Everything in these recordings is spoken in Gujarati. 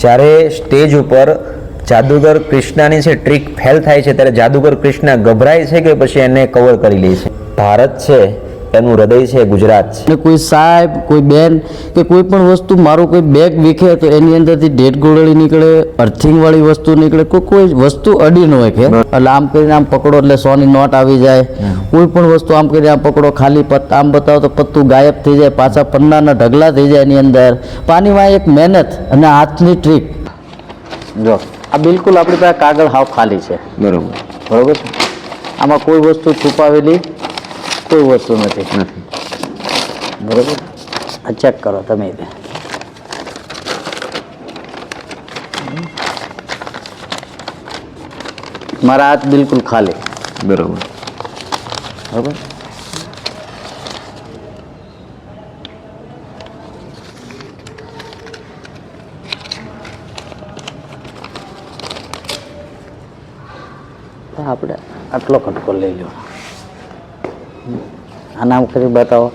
જ્યારે સ્ટેજ ઉપર જાદુગર કૃષ્ણાની છે ટ્રીક ફેલ થાય છે ત્યારે જાદુગર કૃષ્ણા ગભરાય છે કે પછી એને કવર કરી લે છે? ભારત છે એનું હૃદય છે ગુજરાત છે. કોઈ સાહેબ, કોઈ બેન કે કોઈ પણ વસ્તુ, મારું કોઈ બેગ વીખે તો એની અંદરથી ડેડ ગોળડી નીકળે, અર્થિંગ વાળી વસ્તુ નીકળે, કોઈ વસ્તુ અડી ન હોય કે એટલે આમ કરીને આમ પકડો એટલે 100 ની નોટ આવી જાય. કોઈ પણ વસ્તુ આમ કરીને આમ પકડો, ખાલી આમ બતાવો તો પત્તું ગાયબ થઈ જાય, પાછા પન્નાના ઢગલા થઈ જાય એની અંદર. પાણીમાં એક મહેનત અને હાથની ટ્રીક. જો આ બિલકુલ આપણી પાસે કાગળ હાવ ખાલી છે. બરોબર છે. આમાં કોઈ વસ્તુ છુપાવેલી કોઈ વસ્તુ નથી. બરોબર. આ ચેક કરો તમે. મારા હાથ બિલકુલ ખાલી. બરોબર. બરોબર. આપણે આટલો કટકો લઈ લો. આના આમ કરી બતાવો.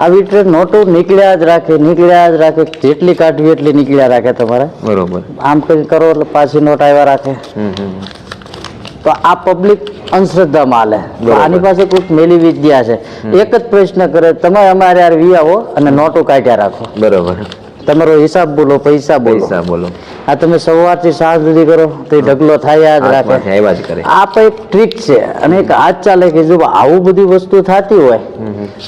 આવી રીતે નોટો નીકળ્યા જ રાખે, જેટલી કાઢવી એટલી નીકળ્યા રાખે તમારે. બરોબર. આમ કરી કરો એટલે પાછી નોટ આવ્યા રાખે. તો આ પબ્લિક અંધશ્રદ્ધામાં હાલે. આની પાસે કોઈક મેલી વિદ્યા છે. એક જ પ્રશ્ન કરે, તમે અમારે યાર વી આવો અને નોટો કાઢ્યા રાખો. બરોબર. તમારો હિસાબ બોલો, પૈસા બોલો. આ તમે સવારથી સાંજ સુધી કરો તો એ ઢગલો થાય જ રાખે. આ પણ એક ટ્રીક છે અને એક હાથ ચાલે કે જો આવું બધી વસ્તુ થતી હોય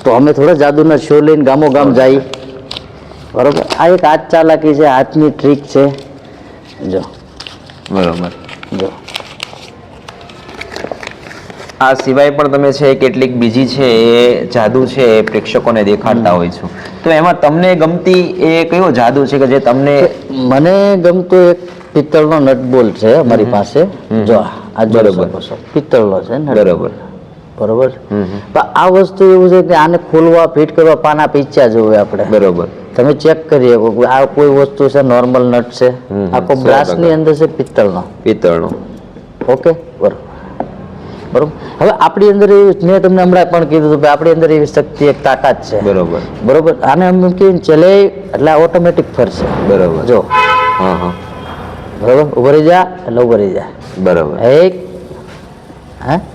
તો અમે થોડા જાદુના શો લઈને ગામો ગામ જઈએ. બરોબર. આ એક હાથ ચાલાકી છે, હાથની ટ્રીક છે. જો બરોબર. જો આ સિવાય પણ તમે છે કેટલીક બીજી છે એ જાદુ છે એ પ્રેક્ષકોને દેખાડતા હોય છો, તો એમાં તમને ગમતી એ કયો જાદુ છે કે જે તમને? મને ગમતો એક પિત્તળનો નટબોલ છે અમારી પાસે. જો આ બરોબર પિત્તળનો છે. બરોબર. આ વસ્તુ એવું છે કે આને ખોલવા, ફિટ કરવા પાના પીચ્યા જોવે આપણે. બરોબર. તમે ચેક કરી શકો આ કોઈ વસ્તુ છે નોર્મલ નટ છે, આખો બ્રાસ ની અંદર છે પિત્તળનો. ઓકે. બરોબર. હવે આપણી અંદર એવી, મેં તમને હમણાં પણ કીધું હતું, આપણી અંદર એવી શક્તિ, એક તાકાત છે. બરોબર. આને એમ કહીને ચલે એટલે ઓટોમેટિક ફરશે. બરોબર. જો બરોબર, ઉભો રહી જા એટલે ઉભો રહી જાય. બરોબર. એક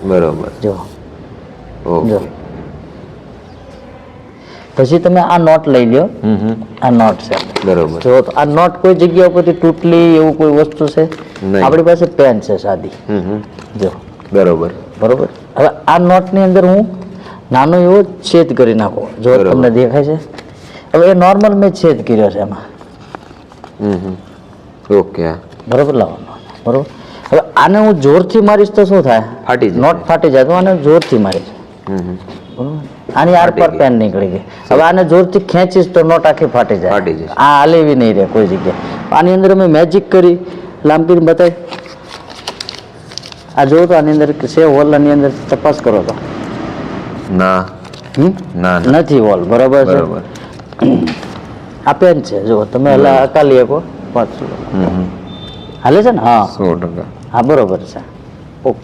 બરોબર. જો પછી તમે આ નોટ લઈ લો. આ નોટ છે. બરોબર. જો આ નોટ કોઈ જગ્યા ઉપરથી તૂટલી એવું કોઈ વસ્તુ છે? આપણી પાસે પેન છે સાદી. જો બરોબર. હવે આ નોટ ની અંદર હું નાનો એવો છેદ કરી નાખો. જો તમને દેખાય છે. હવે એ નોર્મલ મેં છેદ કર્યો છે એમાં. ઓકે. બરોબર. લાવવાનો. બરોબર. હવે આને હું જોરથી મારીશ તો શું થાય? નોટ ફાટી જાય. તો આને જોરથી મારીશ. બરોબર. આની આર પર પેન નીકળી ગઈ. હવે આને જોરથી ખેંચીશ તો નોટ આખી ફાટી જાય. આ હાલેવી નહીં રહે કોઈ જગ્યાએ. આની અંદર અમે મેજિક કરી લાંબી બતાવી. આ જો તો આની અંદર છે હોલ, આની અંદર તપાસ કરો તો નથી હોલ. બરોબર છે. આ પેન છે. જો તમે અકાલી શકો હાલે છે ને? હા 100%. હા બરોબર છે. ઓકે.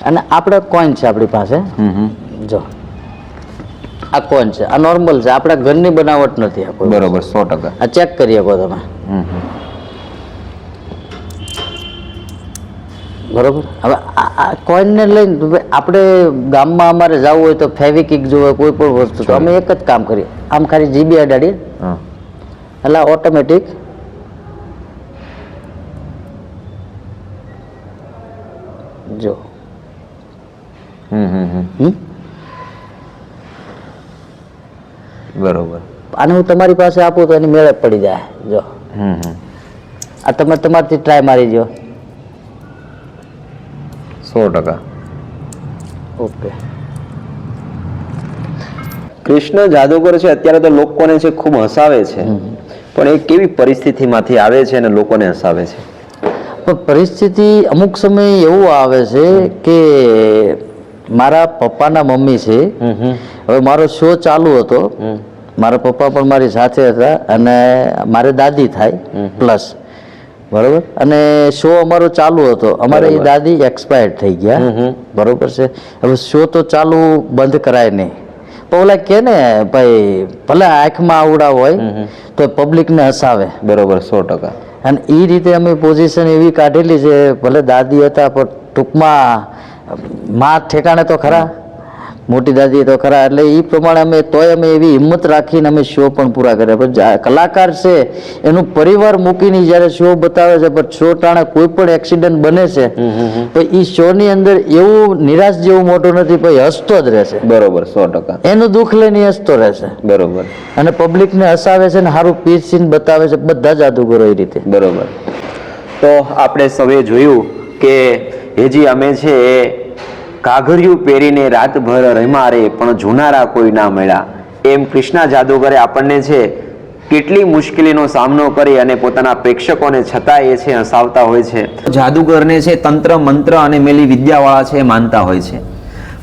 અને આપણે કોઈન છે આપણી પાસે. જો આ કોઈન છે, આ નોર્મલ છે, આપણા ઘરની બનાવટ નથી. આ બરોબર 100%. આ ચેક કરી શકો તમે. બરોબર. હવે આ કોઈનને લઈને આપણે ગામમાં અમારે જવું હોય તો ફેવિકિક જોવે, કોઈ પણ વસ્તુ, તો અમે એક જ કામ કરીએ, આમ ખાલી જીબી અડાડીએ એટલે ઓટોમેટિક જો બરોબર. આને હું તમારી પાસે આપું તો એની મેળે પડી જાય. જો આ તમે તમારથી ટ્રાય મારી જો. 100%. ઓકે. કૃષ્ણ જાદુગર છે અત્યારે તો લોકોને છે ખૂબ હસાવે છે, પણ એ કેવી પરિસ્થિતિમાંથી આવે છે અને લોકોને હસાવે છે? પણ પરિસ્થિતિ અમુક સમય એવું આવે છે કે મારા પપ્પાના મમ્મી છે, હવે મારો શો ચાલુ હતો, મારા પપ્પા પણ મારી સાથે હતા અને મારે દાદી થાય પ્લસ, બરોબર, અને શો અમારો ચાલુ હતો, અમારે એ દાદી એક્સપાયર્ડ થઈ ગયા, બરોબર છે. હવે શો તો ચાલુ બંધ કરાય નહીં, પણ ઓલા કે ને ભાઈ ભલે આંખમાં આવડા હોય તો પબ્લિકને હસાવે, બરોબર, 100%. અને એ રીતે અમે પોઝિશન એવી કાઢેલી છે, ભલે દાદી હતા પણ ટૂંકમાં માં ઠેકાણે તો ખરા, મોટી દાદી તો ખરા, એટલે એ પ્રમાણે અમે તોય અમે એવી હિંમત રાખીને અમે શો પણ પૂરા કર્યા. પણ કલાકાર છે એનું પરિવાર મૂકીને જ્યારે શો બતાવે છે, પણ શો ટાણે કોઈ પણ એક્સિડન્ટ બને છે તો એ શો ની અંદર એવું નિરાશ જેવું મોટું નથી, ભાઈ હસતો જ રહેશે, બરોબર, 100%. એનું દુઃખ લઈને હસતો રહેશે, બરોબર, અને પબ્લિકને હસાવે છે ને સારું પીસ સીન બતાવે છે, બધા જાદુગરો એ રીતે. બરોબર. તો આપણે સૌએ જોયું કે હેજી અમે છે એ ઘાઘરિયું પહેરીને રાતભર રમ્યા રે પણ જુનારા કોઈ ના મળ્યા, એમ કૃષ્ણા જાદુગરે આપણને છે કેટલી મુશ્કેલીનો સામનો કરી અને પોતાના પ્રેક્ષકોને છતાં એ છે હસાવતા હોય છે. જાદુગરને છે તંત્ર મંત્ર અને મેલી વિદ્યાવાળા છે એ માનતા હોય છે.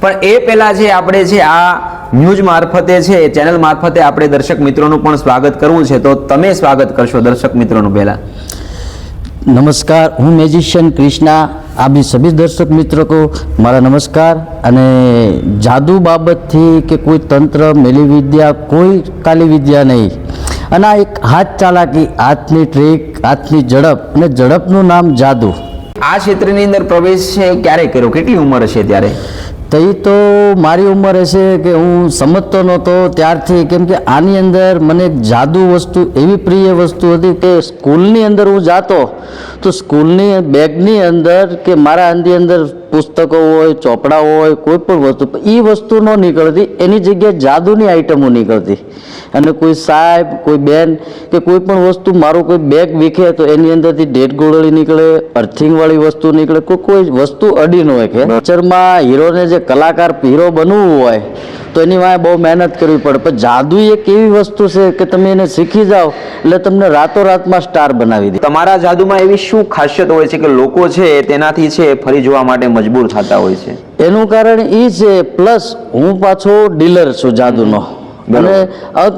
પણ એ પહેલા છે આપણે છે આ ન્યૂઝ મારફતે છે ચેનલ મારફતે આપણે દર્શક મિત્રોનું પણ સ્વાગત કરવું છે, તો તમે સ્વાગત કરશો દર્શક મિત્રોનું પહેલા. नमस्कार, હું મેજિશિયન કૃષ્ણા, आप भी सभी दर्शक मित्रों को મારા નમસ્કાર. અને જાદુ બાબતથી કે કોઈ તંત્ર મેલી વિદ્યા કોઈ કાલી વિદ્યા નહીં, અને આ એક હાથ ચાલાકી, હાથની ટ્રીક, હાથની ઝડપ, અને ઝડપનું નામ જાદુ. આ ક્ષેત્રની અંદર પ્રવેશ છે ક્યારે કર્યો, કેટલી ઉંમર હશે ત્યારે? તો એ તો મારી ઉંમર હશે કે હું સમજતો નહોતો ત્યારથી, કેમ કે આની અંદર મને જાદુ વસ્તુ એવી પ્રિય વસ્તુ હતી કે સ્કૂલની અંદર હું જાતો તો સ્કૂલની બેગની અંદર કે મારા અંદર પુસ્તકો હોય, ચોપડા હોય, કોઈ પણ વસ્તુ, એ વસ્તુ ન નીકળતી, એની જગ્યાએ જાદુની આઈટમો નીકળતી. અને કોઈ સાહેબ, કોઈ બેન કે કોઈ પણ વસ્તુ, મારું કોઈ બેગ વીખે તો એની અંદરથી ડેડ ગોળળી નીકળે, અર્થિંગવાળી વસ્તુ નીકળે, કોઈ વસ્તુ અડી ન હોય. કે પિક્ચરમાં હીરોને જે કલાકાર હીરો બનવું હોય તો એની વાંહે બહુ મહેનત કરવી પડે, પણ જાદુ એક એવી વસ્તુ છે કે તમે એને શીખી જાઓ એટલે તમને રાતોરાતમાં સ્ટાર બનાવી દે. તમારા જાદુમાં એવી શું ખાસિયત હોય છે કે લોકો છે તેનાથી છે ફરી જોવા માટે મજબૂર થતા હોય છે? એનું કારણ એ છે, પ્લસ હું પાછો ડીલર છું જાદુનો, અને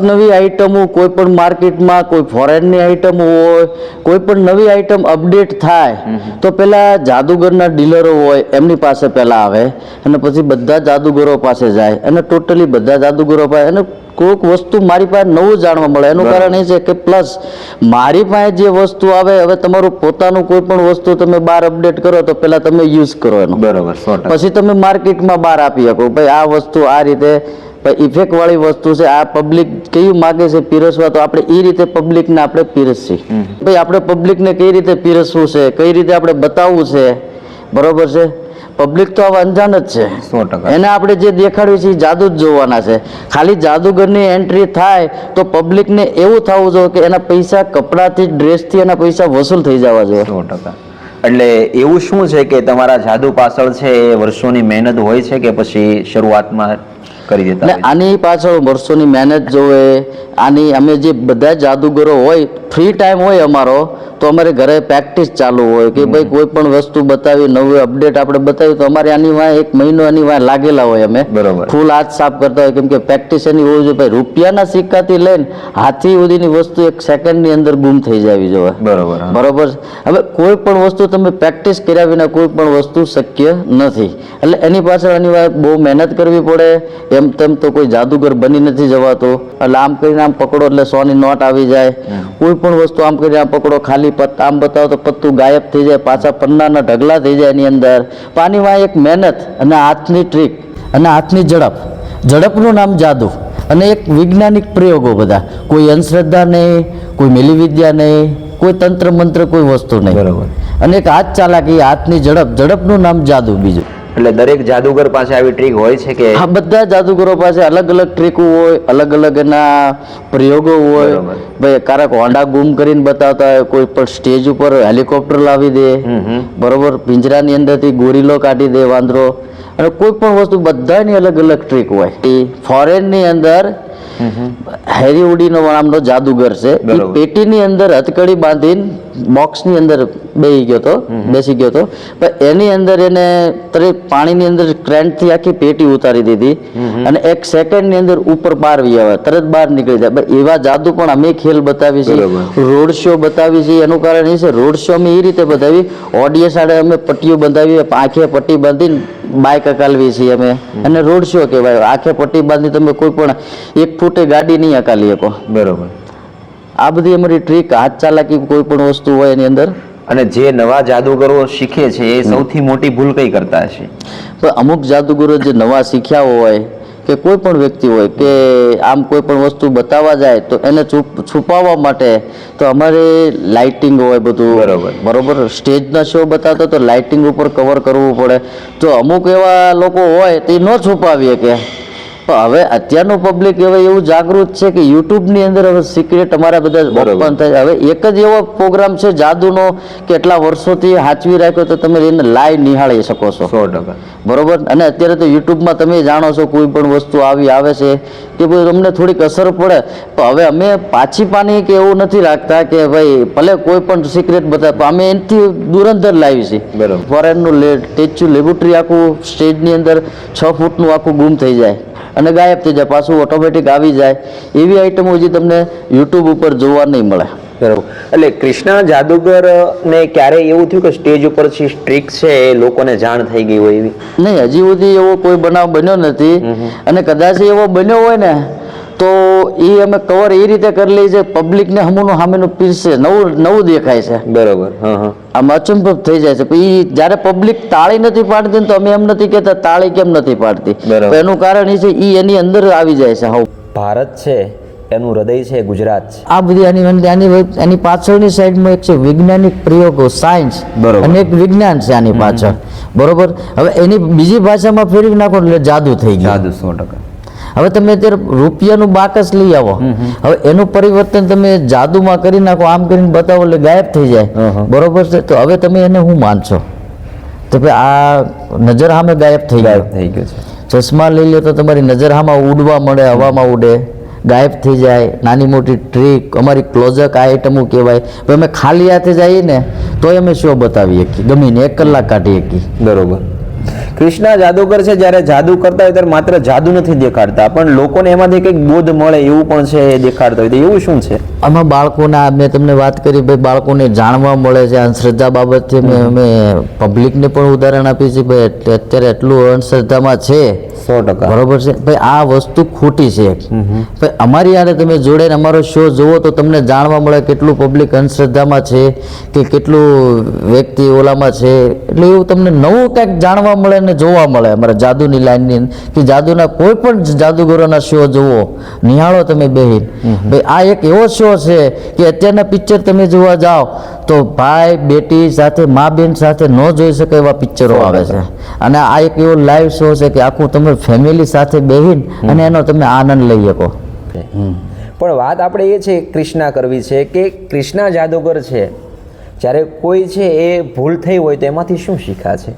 નવી આઈટમો કોઈ પણ માર્કેટમાં કોઈ ફોરેનની આઈટમ હોય, કોઈ પણ નવી આઈટમ અપડેટ થાય તો પેલા જાદુગરના ડીલરો હોય એમની પાસે પહેલા આવે, અને પછી બધા જાદુગરો પાસે જાય, અને ટોટલી બધા જાદુગરો પાસે, અને કોઈક વસ્તુ મારી પાસે નવું જાણવા મળે. એનું કારણ એ છે કે પ્લસ મારી પાસે જે વસ્તુ આવે, હવે તમારું પોતાનું કોઈ પણ વસ્તુ તમે બહાર અપડેટ કરો તો પહેલા તમે યુઝ કરો એનો, બરોબર, પછી તમે માર્કેટમાં બહાર આપી શકો ભાઈ આ વસ્તુ આ રીતે ઇફેક્ટ વાળી વસ્તુ છે, આ પબ્લિક કયું માગે છે પીરસવા, તો આપણે એ રીતે પબ્લિકને આપણે પીરસી. ભાઈ આપણે પબ્લિકને કઈ રીતે પીરસવું છે, કઈ રીતે આપણે બતાવવું છે, બરોબર છે. પબ્લિક તો હવે અંજાન જ છે, 100%. એને આપણે જે દેખાડ્યું છે એ જાદુ જ જોવાના છે. ખાલી જાદુગરની એન્ટ્રી થાય તો પબ્લિકને એવું થવું જોઈએ કે એના પૈસા કપડાથી, ડ્રેસથી એના પૈસા વસૂલ થઈ જવા જોઈએ. 100%. એટલે એવું શું છે કે તમારા જાદુ પાછળ છે એ વર્ષોની મહેનત હોય છે કે પછી શરૂઆતમાં કરી દેતા હોય? આની પાછળ વર્ષોની મહેનત જોવે. આની અમે જે બધા જાદુગરો હોય, ફ્રી ટાઈમ હોય અમારો તો અમારે ઘરે પ્રેક્ટિસ ચાલુ હોય કે ભાઈ કોઈ પણ વસ્તુ બતાવી, નવું અપડેટ આપણે બતાવી તો અમારે આની વાંહે એક મહિનો આની વાંહે લાગેલા હોય. અમે બરોબર ફૂલ હાથ સાફ કરતા હોય, કેમ કે પ્રેક્ટિસ એની હોવી જોઈએ. ભાઈ રૂપિયાના સિક્કાથી લઈને હાથી સુધીની વસ્તુ એક સેકન્ડની અંદર ગુમ થઈ જવી જોઈએ. બરોબર, બરોબર. હવે કોઈ પણ વસ્તુ તમે પ્રેક્ટિસ કર્યા વિના કોઈ પણ વસ્તુ શક્ય નથી, એટલે એની પાછળ એની વાત બહુ મહેનત કરવી પડે. એમ તેમ તો કોઈ જાદુગર બની નથી જવાતો. એટલે આમ કરીને આમ પકડો એટલે 100 ની નોટ આવી જાય, કોઈ પણ વસ્તુ આમ કરીને આમ પકડો, ખાલી આમ બતાવો તો પત્તું ગાયબ થઈ જાય, પાછા પન્નાના ઢગલા થઈ જાય એની અંદર. પાણી માં એક મહેનત અને હાથની ટ્રીક અને હાથની ઝડપ, ઝડપનું નામ જાદુ, અને એક વૈજ્ઞાનિક પ્રયોગો બધા, કોઈ અંધશ્રદ્ધા નહીં, કોઈ મેલી વિદ્યા નહીં, કોઈ તંત્ર મંત્ર, કોઈ વસ્તુ નહીં. બરોબર. અને એક હાથ ચાલાકી, હાથની ઝડપ, ઝડપનું નામ જાદુ. બીજું એટલે દરેક જાદુગર પાસે આવી ટ્રીક હોય છે કે? હા, બધા જાદુગરો પાસે અલગ અલગ ટ્રીકો હોય, અલગ અલગ એના પ્રયોગો હોય. ભાઈ કારક હોન્ડા ગુમ કરીને બતાવતા હોય, કોઈ પણ સ્ટેજ ઉપર હેલિકોપ્ટર લાવી દે, બરોબર, પિંજરાની અંદરથી ગોરીલો કાઢી દે, વાંદરો, અને કોઈ પણ વસ્તુ બધાની અલગ અલગ ટ્રીક હોય. એ ફોરેનની અંદર હેરી ઉડીનો નામનો જાદુગર છે. એ બરોબર. પેટીની અંદર હથકડી બાંધીને બોક્સની અંદર બેસી ગયો હતો પણ એની અંદર એને પાણીની અંદર ક્રેન્ટથી આખી પેટી ઉતારી દીધી અને 1 સેકન્ડની અંદર ઉપર બહાર વી આવે, તરત બહાર નીકળી જાય. ભાઈ એવા જાદુ પણ અમે ખેલ બતાવી છે, બરોબર. રોડ શો બતાવી છે. એનું કારણ એ છે રોડ શો અમે એ રીતે બતાવી, ઓડિયન્સ આડે અમે પટ્ટીઓ બંધાવી, આંખે પટ્ટી બાંધીને બાઇક અકાલવી છીએ અમે, અને રોડ શો કહેવાય. આંખે પટ્ટી બાંધી તમે કોઈ પણ 1 ફૂટે ગાડી નહીં અકાલી શકો. બરોબર. આ બધી અમારી ટ્રીક, હાથ ચાલાકી કોઈ પણ વસ્તુ હોય એની અંદર. અને જે નવા જાદુગરો શીખે છે એ સૌથી મોટી ભૂલ કઈ કરતા હશે? પણ અમુક જાદુગરો જે નવા શીખ્યા હોય કે કોઈ પણ વ્યક્તિ હોય કે આમ કોઈ પણ વસ્તુ બતાવવા જાય તો એને છુપાવવા માટે તો અમારે લાઇટિંગ હોય બધું, બરોબર. સ્ટેજના શો બતાવતા તો લાઇટિંગ ઉપર કવર કરવું પડે. તો અમુક એવા લોકો હોય તે ન છુપાવીએ કે. પણ હવે અત્યારનું પબ્લિક હવે એવું જાગૃત છે કે યુટ્યુબની અંદર હવે સિક્રેટ અમારા બધા ઓપન થાય. હવે એક જ એવો પ્રોગ્રામ છે જાદુનો કે એટલા વર્ષોથી સાચવી રાખ્યો તો તમે એને લાઈવ નિહાળી શકો છો. 100%. બરોબર. અને અત્યારે તો યુટ્યુબમાં તમે જાણો છો કોઈ પણ વસ્તુ આવે છે કે ભાઈ તમને થોડીક અસર પડે તો હવે અમે પાછી પાની કે એવું નથી રાખતા કે ભાઈ ભલે કોઈ પણ સિક્રેટ બતાવે, અમે એનાથી દુરંદર લાવી છીએ. બરોબર. ફોરેનનું સ્ટેચ્યુ લેબોરેટરી આખું સ્ટેજની અંદર 6 ફૂટનું આખું ગુમ થઈ જાય અને ગાયબ થઈ જાય, પાછું ઓટોમેટિક આવી જાય. એવી આઈટમો હજી તમને યુટ્યુબ ઉપર જોવા નહીં મળે. બરોબર. એટલે કૃષ્ણા જાદુગર ને ક્યારે એવું થયું કે સ્ટેજ ઉપર સ્ટ્રીક છે એ લોકોને જાણ થઈ ગઈ હોય એવી? નહીં, હજી સુધી એવો કોઈ બનાવ બન્યો નથી. અને કદાચ એવો બન્યો હોય ને તો એ અમે કવર એ રીતે કરી લઈએ છે, પબ્લિકને સામેનું પીસ છે નવું દેખાય છે. બરોબર. આમ અચંભવ થઈ જાય છે. પછી જ્યારે પબ્લિક તાળી નથી પાડતી ને તો અમે એમ નથી કહેતા તાળી કેમ નથી પાડતી. બરાબર. એનું કારણ એ છે એની અંદર આવી જાય છે. હા, ભારત છે એનું હૃદય છે ગુજરાત છે. આ બધી આની પાછળની સાઈડમાં એક છે વૈજ્ઞાનિક પ્રયોગો, સાયન્સ, બરોબર. અને એક વિજ્ઞાન છે આની પાછળ. બરોબર. હવે એની બીજી ભાષામાં ફેરવી નાખો એટલે જાદુ થઈ ગયું. જાદુ 100%. હવે તમે અત્યારે રૂપિયાનું બાકસ લઈ આવો, હવે એનું પરિવર્તન તમે જાદુમાં કરી નાખો, આમ કરીને બતાવો એટલે ગાયબ થઈ જાય. બરોબર છે. તો હવે તમે એને શું માનશો? તો ભાઈ આ નજર સામે ગાયબ થઈ ગયો. ગયું છે. ચશ્મા લઈ લો તો તમારી નજર સામે ઉડવા મળે, હવામાં ઉડે, ગાયબ થઈ જાય. નાની મોટી ટ્રીક અમારી ક્લોઝક આઈટમો કહેવાય. અમે ખાલી હાથે જઈએ ને તોય અમે શો બતાવી શકીએ, ગમીને 1 કલાક કાઢી શકીએ. બરોબર. કૃષ્ણા જાદુગર છે જ્યારે જાદુ કરતા હોય ત્યારે માત્ર જાદુ નથી દેખાડતા, પણ લોકોને એમાંથી કંઈક બોધ મળે એવું પણ છે એ દેખાડતા હોય. તો એવું શું છે આમાં? બાળકોના મેં તમને વાત કરી ભાઈ, બાળકોને જાણવા મળે છે અંધશ્રદ્ધા બાબતથી. અમે પબ્લિકને પણ ઉદાહરણ આપીએ છીએ ભાઈ અત્યારે એટલું અંધશ્રદ્ધામાં છે. 100%. બરોબર છે ભાઈ, આ વસ્તુ ખોટી છે. ભાઈ અમારી યારે તમે જોડે અમારો શો જુઓ તો તમને જાણવા મળે કેટલું પબ્લિક અંધશ્રદ્ધામાં છે કે કેટલું વ્યક્તિ ઓલામાં છે. એટલે એવું તમને નવું કંઈક જાણવા મળે ને જોવા મળે અમારા જાદુની લાઈનની કે જાદુના કોઈ પણ જાદુગરોના શો જુઓ, નિહાળો તમે બેહીન. ભાઈ આ એક એવો શો છે કે અત્યારના પિક્ચર તમે જોવા જાઓ તો ભાઈ બેટી સાથે, મા બેન સાથે ન જોઈ શકે એવા પિક્ચરો આવે છે. અને આ એક એવો લાઈવ શો છે કે આખું તમે ફેમિલી સાથે બેહીન અને એનો તમે આનંદ લઈ શકો. પણ વાત આપણે એ છે કૃષ્ણા કરવી છે કે કૃષ્ણા જાદુગર છે જ્યારે કોઈ છે એ ભૂલ થઈ હોય તો એમાંથી શું શીખા છે?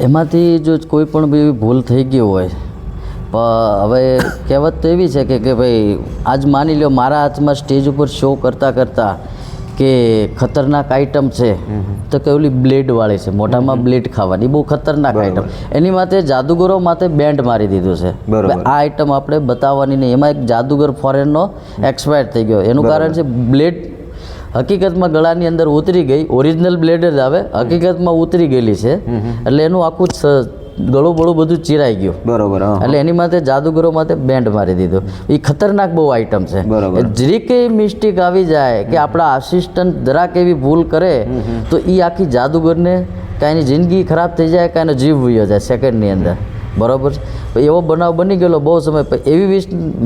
એમાંથી જો કોઈ પણ બી ભૂલ થઈ ગઈ હોય, પણ હવે કહેવત તો એવી છે કે ભાઈ આજ માની લો મારા હાથમાં સ્ટેજ ઉપર શો કરતાં કે ખતરનાક આઈટમ છે તો કે ઓલી બ્લેડ વાળી છે, મોઢામાં બ્લેડ ખાવાની, બહુ ખતરનાક આઈટમ. એની માથે જાદુગરો માથે બેન્ડ મારી દીધું છે. બરોબર. આ આઈટમ આપણે બતાવવાની નહીં. એમાં એક જાદુગર ફોરેનનો એક્સપાયર થઈ ગયો. એનું કારણ છે બ્લેડ હકીકતમાં ગળાની અંદર ઉતરી ગઈ. ઓરિજિનલ બ્લેડ જ આવે, હકીકતમાં ઉતરી ગયેલી છે. એટલે એનું આખું ગળું બળું બધું ચીરાઈ ગયું. બરોબર. એટલે એની માથે જાદુગરો માથે બેન્ડ મારી દીધું. એ ખતરનાક બહુ આઈટમ છે. બરોબર. જરીક મિસ્ટેક આવી જાય કે આપણા આસિસ્ટન્ટ જરાક એવી ભૂલ કરે તો એ આખી જાદુગરને કાંઈની જિંદગી ખરાબ થઈ જાય, કાંઈનો જીવ વયો જાય સેકન્ડની અંદર. બરાબર. એવો બનાવ બની ગયેલો બહુ સમય. એવી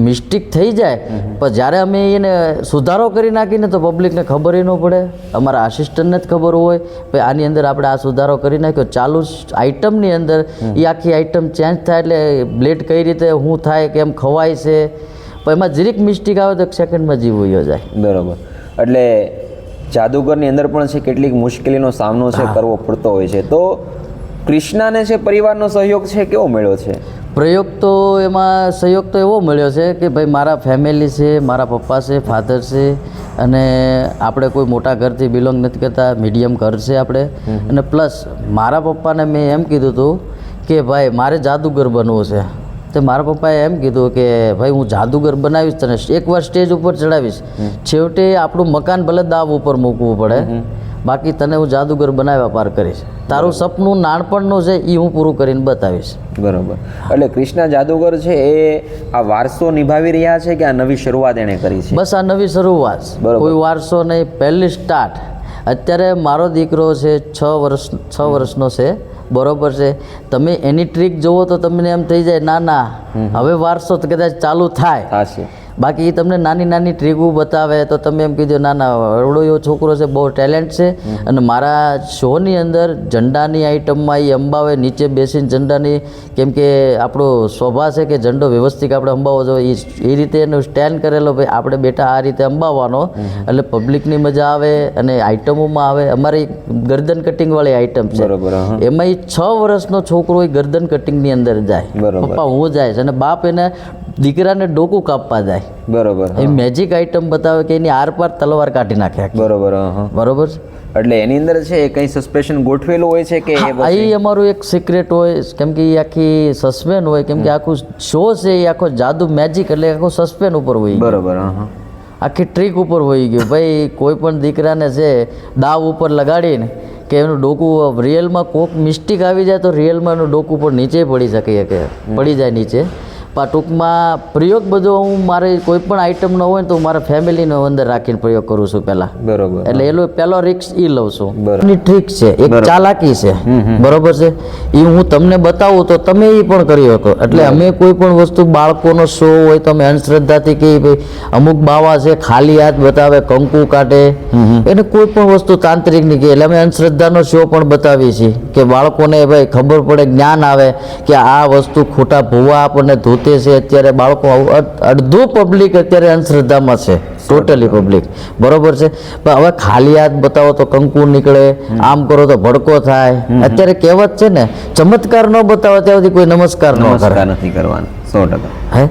મિસ્ટેક થઈ જાય પણ જ્યારે અમે એને સુધારો કરી નાખીને તો પબ્લિકને ખબર ન પડે, અમારા આસિસ્ટન્ટને જ ખબર હોય ભાઈ આની અંદર આપણે આ સુધારો કરી નાખ્યો. ચાલુ આઈટમની અંદર એ આખી આઈટમ ચેન્જ થાય એટલે બ્લેડ કઈ રીતે શું થાય, કેમ ખવાય છે, પણ એમાં જરીક મિસ્ટેક આવે તો સેકન્ડમાં જીવ વયો જાય. બરોબર. એટલે જાદુગરની અંદર પણ છે કેટલીક મુશ્કેલીનો સામનો છે કરવો પડતો હોય છે. તો કૃષ્ણાને છે પરિવારનો સહયોગ છે કેવો મળ્યો છે? પ્રયોગ તો એમાં સહયોગ તો એવો મળ્યો છે કે ભાઈ મારા ફેમિલી છે, મારા પપ્પા છે, ફાધર છે, અને આપણે કોઈ મોટા ઘરથી બિલોંગ નથી કરતા, મીડિયમ ઘર છે આપણે. અને પ્લસ મારા પપ્પાને મેં એમ કીધું હતું કે ભાઈ મારે જાદુગર બનવું છે. તો મારા પપ્પાએ એમ કીધું કે ભાઈ હું જાદુગર બનાવીશ, તને એકવાર સ્ટેજ ઉપર ચડાવીશ, છેવટે આપણું મકાન ભલે દાવ ઉપર મૂકવું પડે, બાકી તને હું જાદુગર બનાવ્યા પાર કરીશ. તારું સપનું નાનપણનું છે એ હું પૂરું કરીને બતાવીશ. બરોબર. એટલે કૃષ્ણા જાદુગર છે એ આ વારસો નિભાવી રહ્યા છે કે આ નવી શરૂઆત એણે કરી છે? બસ આ નવી શરૂઆત, બરોબર. કોઈ વારસો નહીં, પહેલી સ્ટાર્ટ. અત્યારે મારો દીકરો છે 6 વર્ષનો છે, બરોબર છે. તમે એની ટ્રીક જુઓ તો તમને એમ થઈ જાય ના ના હવે વારસો તો કદાચ ચાલુ થાય. થશે. બાકી એ તમને નાની નાની ટ્રીગો બતાવે તો તમે એમ કીધું ના ના એવડો એવો છોકરો છે, બહુ ટેલેન્ટ છે. અને મારા શોની અંદર ઝંડાની આઈટમમાં એ અંબાવે, નીચે બેસીને ઝંડાની, કેમ કે આપણો સ્વભાવ છે કે ઝંડો વ્યવસ્થિત આપણે અંબાવવો જોઈએ, એ રીતે એનું સ્ટેન્ડ કરેલો ભાઈ આપણે બેટા આ રીતે અંબાવવાનો, એટલે પબ્લિકની મજા આવે અને આઈટમોમાં આવે. અમારી ગરદન કટિંગવાળી આઈટમ છે, બરોબર. એમાં એ 6 વર્ષનો છોકરો એ ગરદન કટિંગની અંદર જાય, બરોબર. પપ્પા હું જાય છે, અને બાપ એને દીકરાને ડોકું કાપવા જાય. બરોબર. એ મેજિક આઈટમ બતાવે કે એની આરપાર તલવાર કાઢી નાખે આખી. બરોબર. બરોબર છે. એટલે એની અંદર છે એ કંઈ સસ્પેન્શન ગોઠવેલું હોય છે કે એ હા, પછી? એ અમારું એક સિક્રેટ હોય, કેમ કે એ આખી સસ્પેન્સ હોય, કેમ કે આખું શો છે એ આખો જાદુ મેજિક એટલે આખું સસ્પેન્સ ઉપર હોય. બરોબર. આખી ટ્રીક ઉપર હોય ગયું ભાઈ. કોઈ પણ દીકરાને છે દાવ ઉપર લગાડીને કે એનું ડોકું રિયલમાં કોક મિસ્ટેક આવી જાય તો રિયલમાં એનું ડોકું ઉપર નીચે પડી શકે, કે પડી જાય નીચે. પણ ટૂંકમાં પ્રયોગ બધો હું મારે કોઈ પણ આઈટમ ન હોય ને તો હું મારા ફેમિલીનો અંદર રાખીને પ્રયોગ કરું છું પહેલાં. બરોબર. એટલે એનો પહેલો રિસ્ક એ લઉં છું. બરોબર. એની ટ્રીક છે, એક ચાલાકી છે, બરોબર છે. એ હું તમને બતાવું તો તમે એ પણ કરી શકો. એટલે અમે કોઈ પણ વસ્તુ, બાળકોનો શો હોય તો અમે અંધશ્રદ્ધાથી કે ભાઈ અમુક બાવા છે ખાલી હાથ બતાવે, કંકુ કાઢે, એને કોઈ પણ વસ્તુ તાંત્રિક ની કે, એટલે અમે અંધશ્રદ્ધાનો શો પણ બતાવીએ છીએ કે બાળકોને ભાઈ ખબર પડે, જ્ઞાન આવે કે આ વસ્તુ ખોટા ભૂવા આપણને ધોતે છે. અત્યારે બાળકો અડધું પબ્લિક અત્યારે અંધશ્રદ્ધામાં છે, ટોટલી પબ્લિક, બરોબર છે. પણ હવે ખાલી હાથ બતાવો તો કંકુ નીકળે, આમ કરો તો ભડકો થાય. અત્યારે કહેવત છે ને, ચમત્કાર ન બતાવો ત્યાં સુધી કોઈ નમસ્કાર ન કરે. નમસ્કાર નથી કરવાનો. 100%. હે